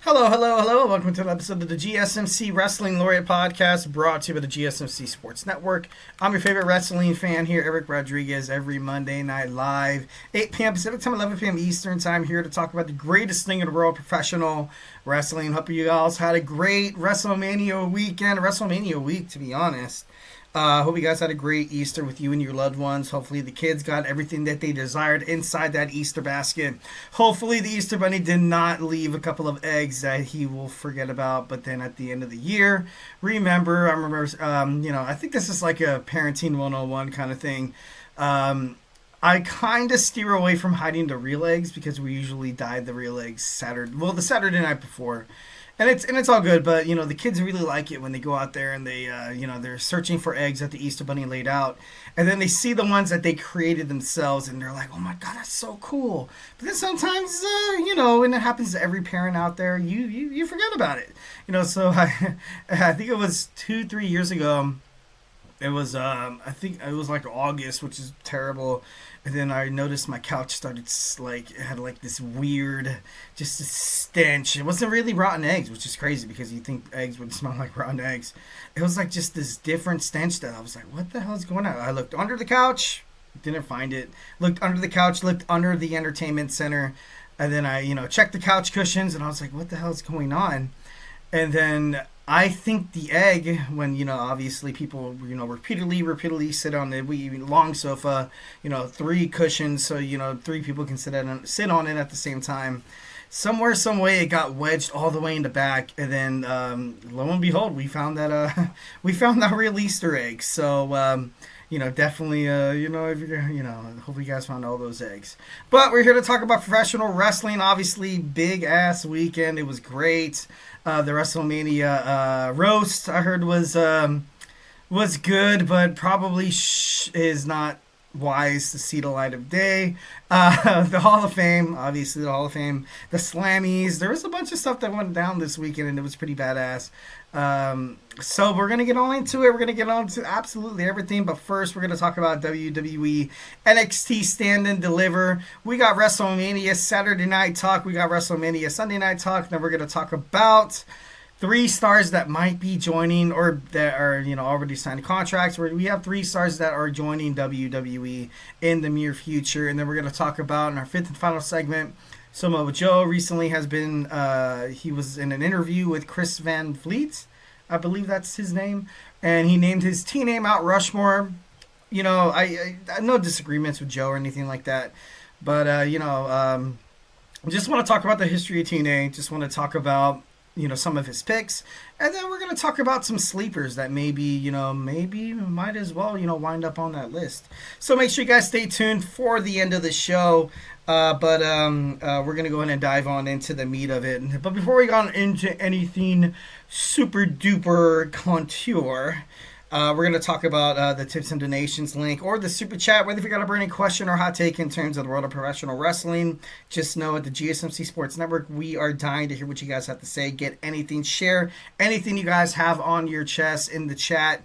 Hello, hello, hello. Welcome to an episode of the GSMC Wrestling Laureate podcast brought to you by the GSMC Sports Network. I'm your favorite wrestling fan here, Eric Rodriguez, every Monday night live, 8 p.m. Pacific time, 11 p.m. Eastern time, here to talk about the greatest thing in the world, professional wrestling. Hope you guys had a great WrestleMania weekend, WrestleMania week, to be honest. Hope you guys had a great Easter with you and your loved ones. Hopefully the kids got everything that they desired inside that Easter basket. Hopefully the Easter Bunny did not leave a couple of eggs that he will forget about. But then at the end of the year, I remember, I think this is like a parenting 101 kind of thing. I kind of steer away from hiding the real eggs because we usually dye the real eggs the Saturday night before. And it's all good, but the kids really like it when they go out there and they they're searching for eggs that the Easter Bunny laid out, and then they see the ones that they created themselves, and they're like, "Oh my God, that's so cool!" But then sometimes and it happens to every parent out there, you forget about it, So I think it was 2-3 years ago. It was I think it was like August, which is terrible. And then I noticed my couch started it had like this weird, just a stench. It wasn't really rotten eggs, which is crazy because you think eggs would smell like rotten eggs. It was like just this different stench that I was like, what the hell is going on? I looked under the couch, didn't find it. Looked under the couch, looked under the entertainment center, and then I checked the couch cushions, and I was like, what the hell is going on? And then I think the egg, when, obviously people, repeatedly sit on the long sofa, 3 cushions, so, 3 people can sit on it at the same time. Somewhere, some way, it got wedged all the way in the back, and then, lo and behold, we found that real Easter egg. So, definitely, if you're, hope you guys found all those eggs. But we're here to talk about professional wrestling. Obviously, big ass weekend. It was great. The WrestleMania roast I heard was good, but probably is not wise to see the light of day. The Hall of Fame, obviously the Hall of Fame, the Slammies. There was a bunch of stuff that went down this weekend, and it was pretty badass. So we're going to get on into it. We're going to get on to absolutely everything. But first, we're going to talk about WWE NXT Stand and Deliver. We got WrestleMania Saturday Night Talk. We got WrestleMania Sunday Night Talk. Then we're going to talk about 3 stars that might be joining or that are, already signed contracts. We have 3 stars that are joining WWE in the near future. And then we're going to talk about, in our 5th and final segment, Samoa Joe recently has been, he was in an interview with Chris Van Vliet, I believe that's his name, and he named his team name Mount Rushmore. I no disagreements with Joe or anything like that, but, just want to talk about the history of TNA, just want to talk about, some of his picks, and then we're going to talk about some sleepers that maybe might as well, wind up on that list. So make sure you guys stay tuned for the end of the show. But we're going to go ahead and dive on into the meat of it. But before we go on into anything super duper contour, we're going to talk about the tips and donations link or the super chat. Whether if you got a burning question or hot take in terms of the world of professional wrestling, just know at the GSMC Sports Network, we are dying to hear what you guys have to say. Get anything, share anything you guys have on your chest in the chat.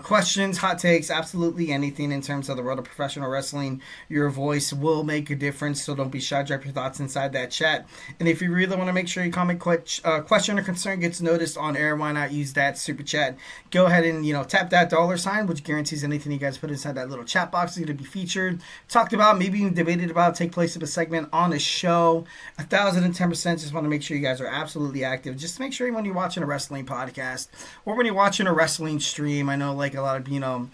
Questions, hot takes, absolutely anything in terms of the world of professional wrestling. Your voice will make a difference, so don't be shy. Drop your thoughts inside that chat. And if you really want to make sure your comment, question, or concern gets noticed on air, why not use that super chat? Go ahead and, tap that $sign, which guarantees anything you guys put inside that little chat box is going to be featured, talked about, maybe even debated about, take place of a segment on a show. 1,010%. Just want to make sure you guys are absolutely active. Just make sure when you're watching a wrestling podcast or when you're watching a wrestling stream, I know like a lot of,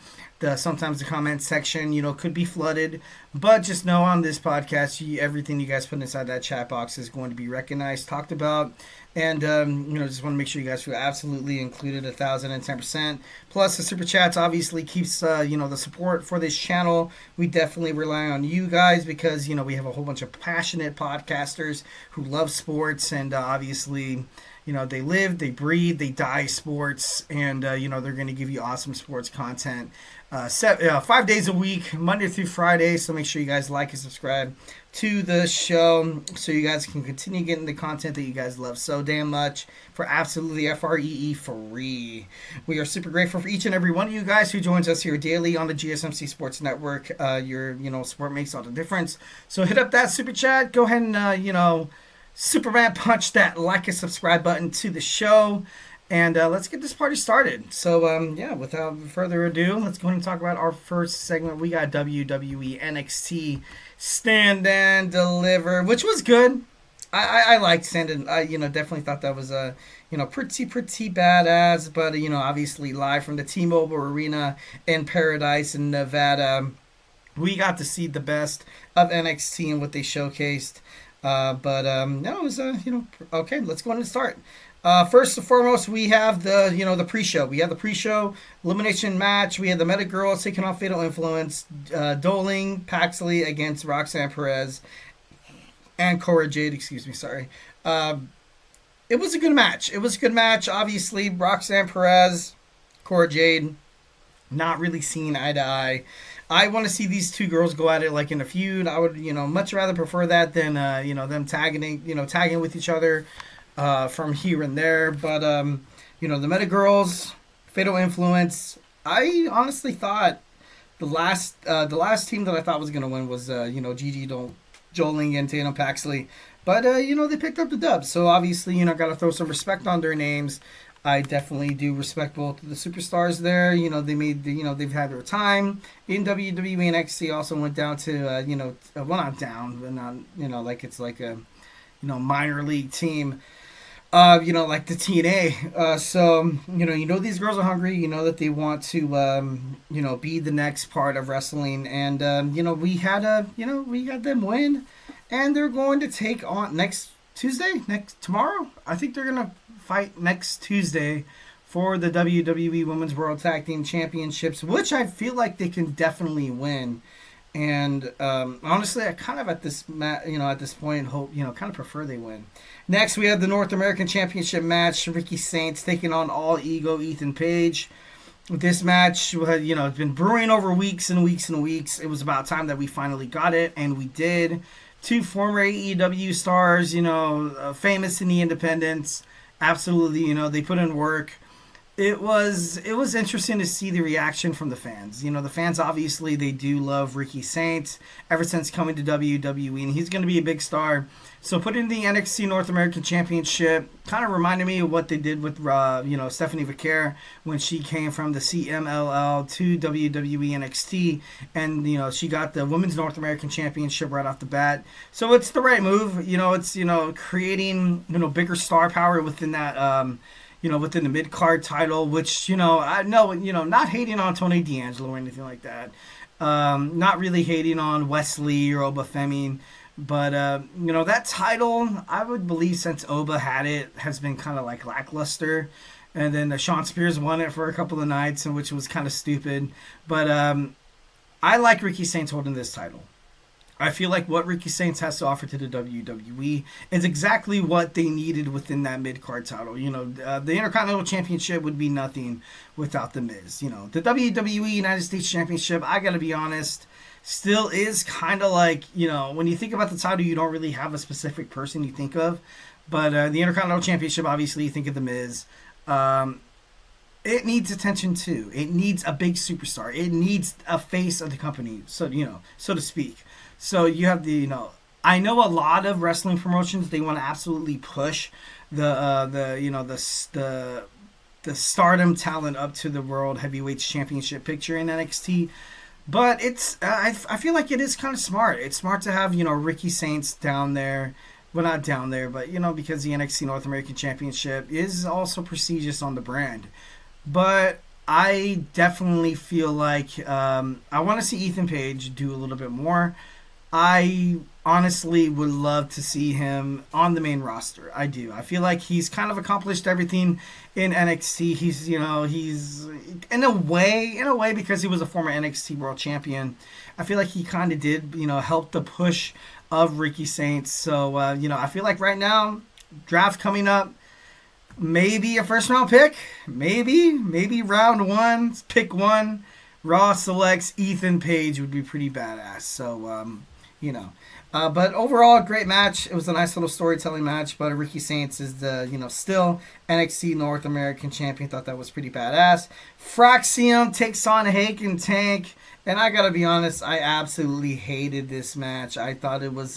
sometimes the comment section, could be flooded, but just know on this podcast, everything you guys put inside that chat box is going to be recognized, talked about, and, just want to make sure you guys feel absolutely included 1,010%. Plus the super chats obviously keeps, the support for this channel. We definitely rely on you guys because, we have a whole bunch of passionate podcasters who love sports and obviously, they live, they breathe, they die sports, and, they're going to give you awesome sports content 5 days a week, Monday through Friday. So make sure you guys like and subscribe to the show so you guys can continue getting the content that you guys love so damn much for absolutely free. We are super grateful for each and every one of you guys who joins us here daily on the GSMC Sports Network. Your support makes all the difference. So hit up that super chat. Go ahead and Superman punch that like and subscribe button to the show. And let's get this party started. So, without further ado, let's go ahead and talk about our first segment. We got WWE NXT Stand and Deliver, which was good. I liked Stand and, definitely thought that was, pretty badass. But, obviously live from the T-Mobile Arena in Paradise in Nevada, we got to see the best of NXT and what they showcased. It was, okay, let's go ahead and start. First and foremost, we have the pre-show. We have the pre-show elimination match. We had the Meta Girls taking on Fatal Influence, Doling Paxley against Roxanne Perez and Cora Jade. Sorry. It was a good match. Obviously, Roxanne Perez, Cora Jade, not really seeing eye to eye. I want to see these two girls go at it like in a feud. I would, much rather prefer that than, them tagging with each other. From here and there, but the Meta Girls, Fatal Influence. I honestly thought the last team that I thought was gonna win was Gigi Joling and Tatum Paxley, but they picked up the dub. So obviously gotta throw some respect on their names. I definitely do respect both of the superstars there. They made they've had their time in WWE. NXT also went down to well, not down, but not like it's like a minor league team. Like the TNA. So, these girls are hungry. You know that they want to, be the next part of wrestling. And, we had them win. And they're going to take on tomorrow. I think they're going to fight next Tuesday for the WWE Women's World Tag Team Championships, which I feel like they can definitely win. And honestly, I kind of at this point hope kind of prefer they win. Next, we have the North American Championship match. Ricky Saints taking on All Ego Ethan Page. This match had it's been brewing over weeks and weeks and weeks. It was about time that we finally got it, and we did. Two former AEW stars, famous in the independents. Absolutely, they put in work. It was interesting to see the reaction from the fans. The fans, obviously, they do love Ricky Saints ever since coming to WWE, and he's going to be a big star. So putting the NXT North American Championship kind of reminded me of what they did with, Stephanie Vaquer when she came from the CMLL to WWE NXT, and, she got the Women's North American Championship right off the bat. So it's the right move. It's, creating, bigger star power within that, within the mid-card title, which, I know, not hating on Tony D'Angelo or anything like that. Not really hating on Wesley or Oba Femi. But, that title, I would believe since Oba had it, has been kind of like lackluster. And then Sean Spears won it for a couple of nights, which was kind of stupid. But I like Ricky Saints holding this title. I feel like what Ricky Saints has to offer to the WWE is exactly what they needed within that mid-card title. The Intercontinental Championship would be nothing without The Miz. The WWE United States Championship, I gotta be honest, still is kind of like, when you think about the title, you don't really have a specific person you think of. But the Intercontinental Championship, obviously, you think of The Miz. It needs attention, too. It needs a big superstar. It needs a face of the company, so to speak. So you have I know a lot of wrestling promotions, they want to absolutely push the stardom talent up to the World Heavyweights Championship picture in NXT. But it's I feel like it is kind of smart. It's smart to have, Ricky Saints down there. Well, not down there, but, because the NXT North American Championship is also prestigious on the brand. But I definitely feel like I want to see Ethan Page do a little bit more. I honestly would love to see him on the main roster. I do. I feel like he's kind of accomplished everything in NXT. He's in a way because he was a former NXT World Champion. I feel like he kind of did, help the push of Ricky Saints. So, I feel like right now, draft coming up, maybe a first round pick, maybe round one, pick one. Raw selects Ethan Page would be pretty badass. So, but overall, great match. It was a nice little storytelling match. But Ricky Saints is the, still NXT North American Champion. Thought that was pretty badass. Fraxium takes on Hake and Tank. And I gotta be honest, I absolutely hated this match. I thought it was,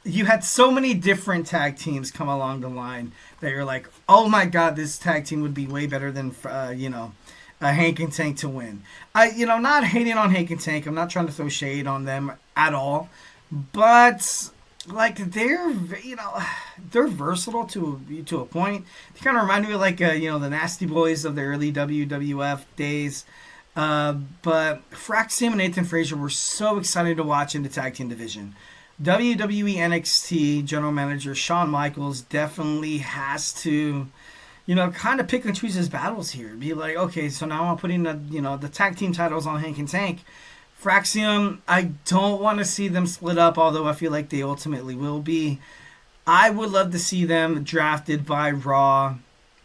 you had so many different tag teams come along the line that you're like, oh my god, this tag team would be way better than Hank and Tank to win. Not hating on Hank and Tank. I'm not trying to throw shade on them at all, but like they're versatile to a point. They kind of remind me of like the Nasty Boys of the early WWF days. But Fraxium and Nathan Frazier were so excited to watch in the tag team division. WWE NXT General Manager Shawn Michaels definitely has to, kind of pick and choose his battles here. Be like, okay, so now I'm putting the tag team titles on Hank and Tank. Fraxium, I don't want to see them split up, although I feel like they ultimately will be. I would love to see them drafted by Raw.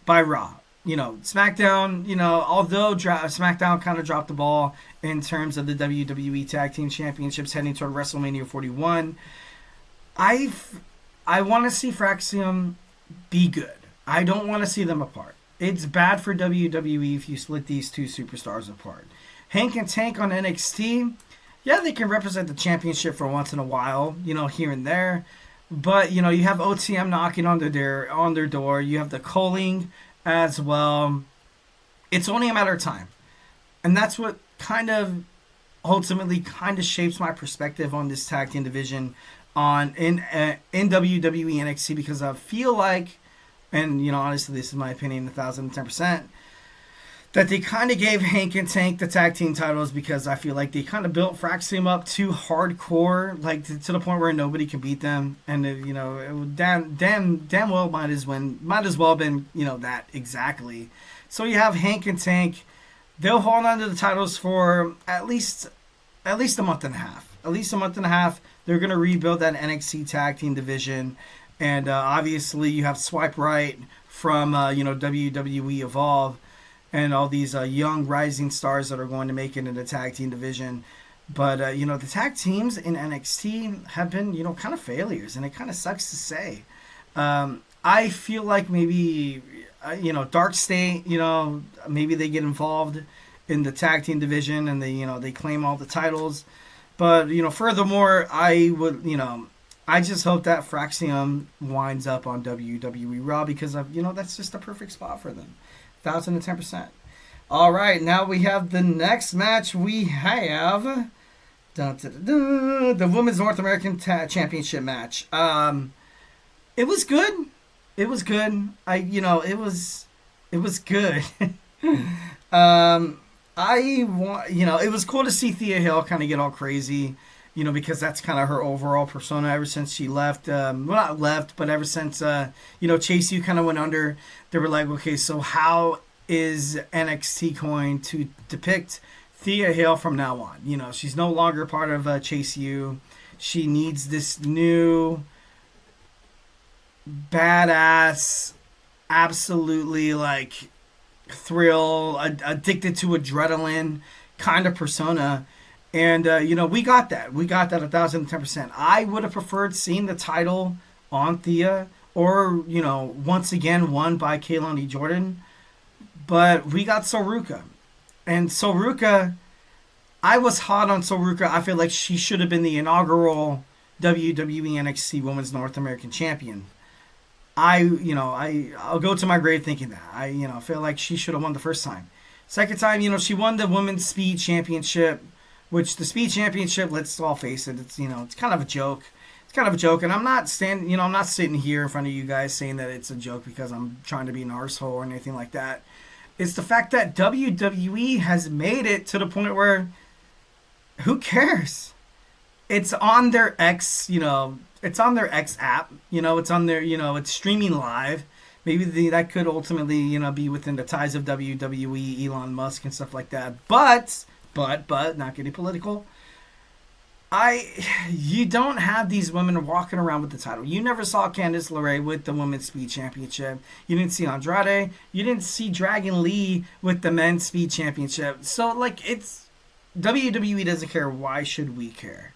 SmackDown, although SmackDown kind of dropped the ball in terms of the WWE Tag Team Championships heading toward WrestleMania 41, I want to see Fraxium be good. I don't want to see them apart. It's bad for WWE if you split these two superstars apart. Hank and Tank on NXT, yeah, they can represent the championship for once in a while, here and there. But, you have OTM knocking on their door. You have the Coling as well. It's only a matter of time. And that's what ultimately shapes my perspective on this tag team division in WWE NXT, because I feel like, and honestly this is my opinion 1010%, that they kind of gave Hank and Tank the tag team titles because I feel like they kind of built Fraxium up too hardcore, like to the point where nobody can beat them, and it damn well might as well been that exactly. So you have Hank and Tank, they'll hold on to the titles for at least a month and a half. They're gonna rebuild that NXT tag team division, and obviously you have Swipe Right from WWE Evolve, and all these young rising stars that are going to make it in the tag team division. But, the tag teams in NXT have been, kind of failures, and it kind of sucks to say. I feel like maybe, Dark State, maybe they get involved in the tag team division and they claim all the titles. But, furthermore, I just hope that Fraxium winds up on WWE Raw, because that's just a perfect spot for them. 1010%. All right, now we have the next match. We have the Women's North American Championship match. It was good. It was good. It was good. It was cool to see Thea Hill kind of get all crazy, because that's kind of her overall persona ever since she left. Well, not left, but ever since, Chase U kind of went under. They were like, okay, so how is NXT going to depict Thea Hill from now on? She's no longer part of Chase U. She needs this new badass, absolutely like thrill, addicted to adrenaline kind of persona. And, we got that. We got that 1010%. I would have preferred seeing the title on Thea, or, once again won by Kaylani Jordan. But we got Ruca. And Ruca, I was hot on Ruca. I feel like she should have been the inaugural WWE NXT Women's North American Champion. I'll go to my grave thinking that. I feel like she should have won the first time. Second time, she won the Women's Speed Championship, which the Speed Championship, let's all face it, it's it's kind of a joke. It's kind of a joke, and I'm not sitting here in front of you guys saying that it's a joke because I'm trying to be an arsehole or anything like that. It's the fact that WWE has made it to the point where who cares? It's on their X, it's on their X app, it's on their, it's streaming live. Maybe that could ultimately, be within the ties of WWE, Elon Musk and stuff like that. But, not getting political, you don't have these women walking around with the title. You never saw Candice LeRae with the Women's Speed Championship. You didn't see Andrade. You didn't see Dragon Lee with the Men's Speed Championship. So, it's WWE doesn't care. Why should we care?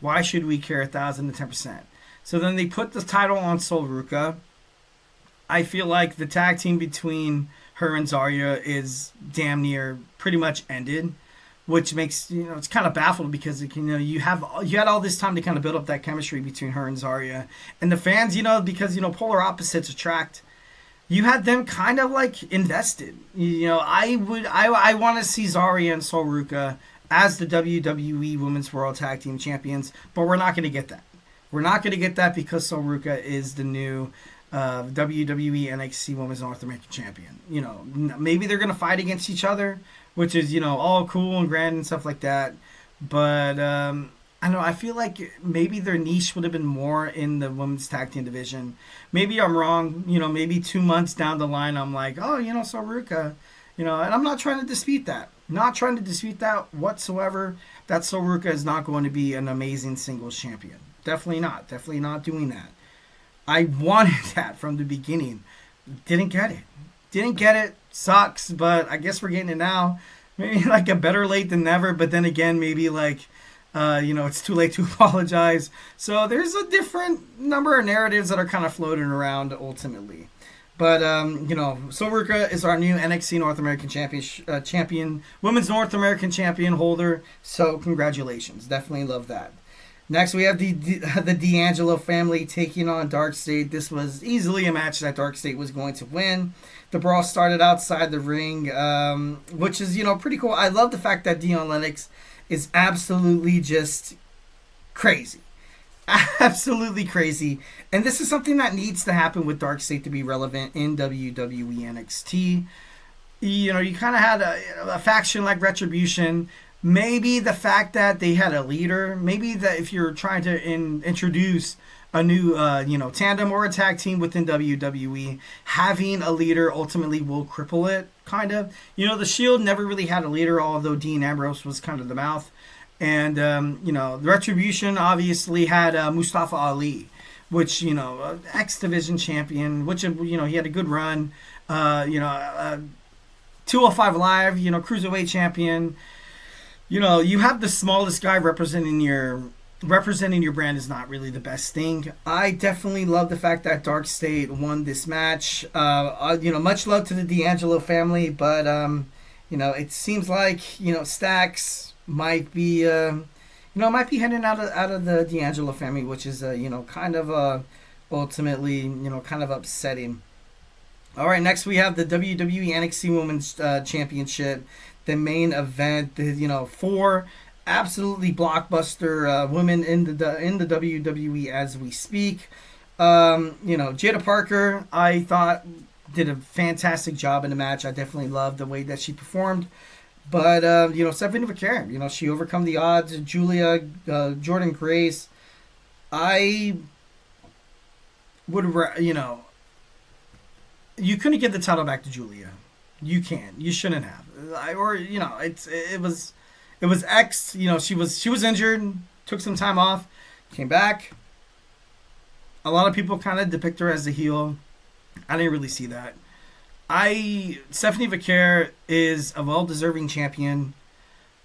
Why should we care 1010%? So then they put the title on Ruca. I feel like the tag team between her and Zarya is damn near pretty much ended. which makes, it's kind of baffled because you had all this time to kind of build up that chemistry between her and Zarya, and the fans, because polar opposites attract. You had them kind of like invested. I want to see Zarya and Sol Ruca as the WWE Women's World Tag Team Champions, but we're not going to get that. We're not going to get that because Sol Ruca is the new WWE NXT Women's North American Champion. Maybe they're going to fight against each other, which is, all cool and grand and stuff like that. But I don't know. I feel like maybe their niche would have been more in the women's tag team division. Maybe I'm wrong. Maybe 2 months down the line, I'm like, oh, Sol Ruca. And I'm not trying to dispute that. Not trying to dispute that whatsoever. That Sol Ruca is not going to be an amazing singles champion. Definitely not. Definitely not doing that. I wanted that from the beginning. Didn't get it. Sucks, but I guess we're getting it now. Maybe like a better late than never, but then again, maybe like, it's too late to apologize. So there's a different number of narratives that are kind of floating around ultimately. But, Sol Ruca is our new NXT North American champion, Women's North American Champion holder. So congratulations. Definitely love that. Next, we have the D'Angelo family taking on Dark State. This was easily a match that Dark State was going to win. The brawl started outside the ring, which is, pretty cool. I love the fact that Dion Lennox is absolutely just crazy. Absolutely crazy. And this is something that needs to happen with Dark State to be relevant in WWE NXT. You kind of had a faction like Retribution. Maybe the fact that they had a leader, maybe that if you're trying to introduce a new, tandem or a tag team within WWE, having a leader ultimately will cripple it, kind of. The Shield never really had a leader, although Dean Ambrose was kind of the mouth. And, the Retribution obviously had Mustafa Ali, which, X Division champion, which, he had a good run. 205 Live, Cruiserweight champion. You have the smallest guy representing your brand is not really the best thing. I definitely love the fact that Dark State won this match. Much love to the D'Angelo family, but it seems like Stacks might be heading out of the D'Angelo family, which is kind of ultimately kind of upsetting. All right, next we have the WWE NXT Women's Championship. The main event, 4 absolutely blockbuster women in the WWE as we speak. Jaida Parker, I thought did a fantastic job in the match. I definitely loved the way that she performed. But Stephanie Vaquer, she overcome the odds. Julia, Jordynne Grace. I would, you couldn't give the title back to Julia. You can. You shouldn't have. It was X. She was injured, took some time off, came back. A lot of people kind of depict her as the heel. I didn't really see that. Stephanie Vaquer is a well-deserving champion.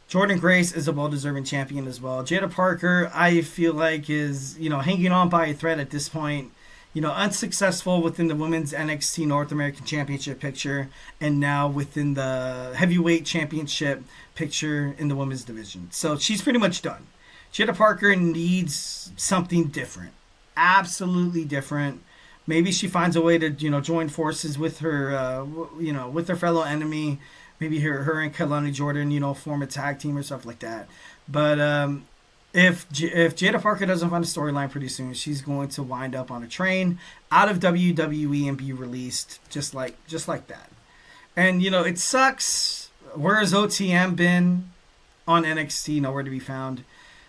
Jordynne Grace is a well-deserving champion as well. Jaida Parker, I feel like, is hanging on by a thread at this point. Unsuccessful within the Women's NXT North American Championship picture, and now within the Heavyweight Championship picture in the women's division. So she's pretty much done. Jaida Parker needs something different. Absolutely different. Maybe she finds a way to, join forces with her, with her fellow enemy. Maybe her and Kelani Jordan, form a tag team or stuff like that. But If Jaida Parker doesn't find a storyline pretty soon, she's going to wind up on a train out of WWE and be released just like that. And it sucks. Where has OTM been on NXT? Nowhere to be found.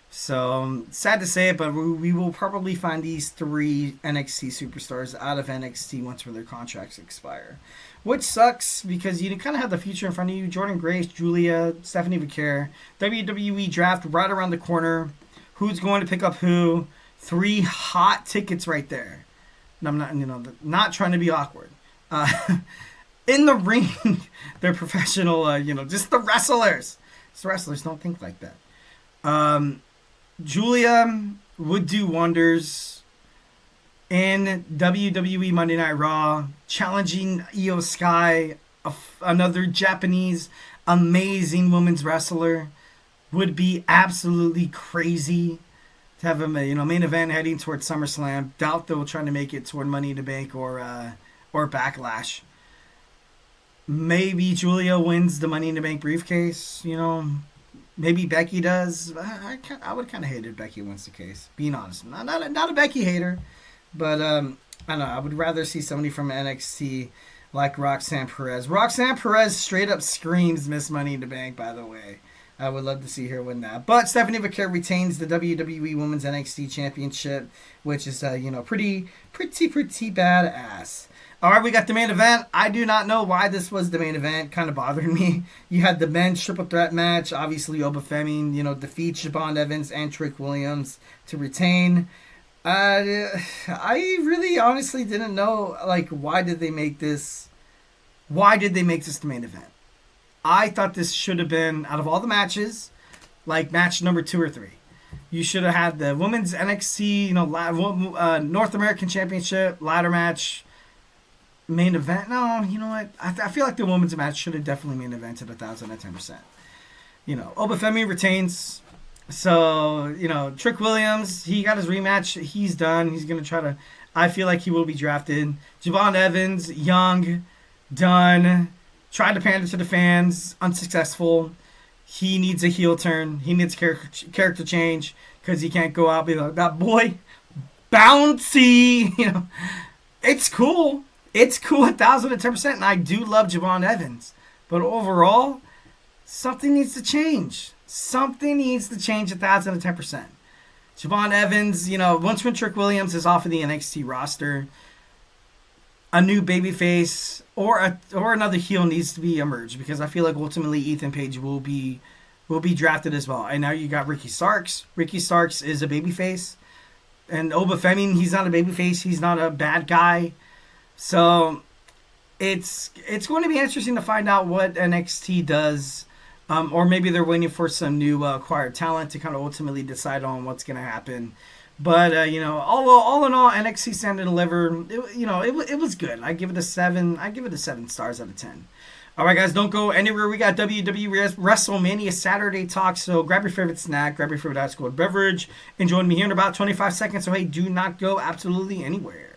So sad to say it, but we will probably find these 3 NXT superstars out of NXT once their contracts expire, which sucks because you kind of have the future in front of you. Jordynne Grace, Julia, Stephanie Vaquer, WWE draft right around the corner. Who's going to pick up who? 3 hot tickets right there. And I'm not, not trying to be awkward. In the ring, they're professional. Just the wrestlers. Just the wrestlers don't think like that. Julia would do wonders in WWE Monday Night Raw, challenging Io Sky, another Japanese amazing women's wrestler. would be absolutely crazy to have a main event heading towards SummerSlam. Doubt they'll try to make it toward Money in the Bank or Backlash. Maybe Julia wins the Money in the Bank briefcase. Maybe Becky does. I would kind of hate if Becky wins the case. Being honest, I'm not a Becky hater, but I don't know. I would rather see somebody from NXT like Roxanne Perez. Roxanne Perez straight up screams Miss Money in the Bank. By the way, I would love to see her win that. But Stephanie Vaquer retains the WWE Women's NXT Championship, which is pretty badass. All right, we got the main event. I do not know why this was the main event. Kind of bothered me. You had the men's triple threat match. Obviously, Obafemi, defeats Siobhan Evans and Trick Williams to retain. I really honestly didn't know, why did they make this the main event? I thought this should have been, out of all the matches, match number 2 or 3. You should have had the women's NXT, North American Championship ladder match main event. No, you know what? I feel like the women's match should have definitely main evented 1,010%. Obafemi retains. So, Trick Williams, he got his rematch. He's done. He's going to try to... I feel like he will be drafted. Siobhan Evans, young, done. Tried to pander to the fans. Unsuccessful. He needs a heel turn. He needs character change because he can't go out and be like, that boy, bouncy. It's cool. It's cool 1,010%. And I do love Siobhan Evans. But overall, something needs to change. Something needs to change 1,010%. Siobhan Evans, once when Trick Williams is off of the NXT roster, a new babyface or another heel needs to be emerged because I feel like ultimately Ethan Page will be drafted as well. And now you got Ricky Starks. Ricky Starks is a babyface, and Obafemi, he's not a babyface. He's not a bad guy. So it's going to be interesting to find out what NXT does. Or maybe they're waiting for some new acquired talent to kind of ultimately decide on what's going to happen. But, all in all, NXT Stand Deliver, it was good. I give it a 7. I give it a 7 stars out of 10. All right, guys, don't go anywhere. We got WWE WrestleMania Saturday talk. So grab your favorite snack, grab your favorite ice cold beverage, and join me here in about 25 seconds. So, hey, do not go absolutely anywhere.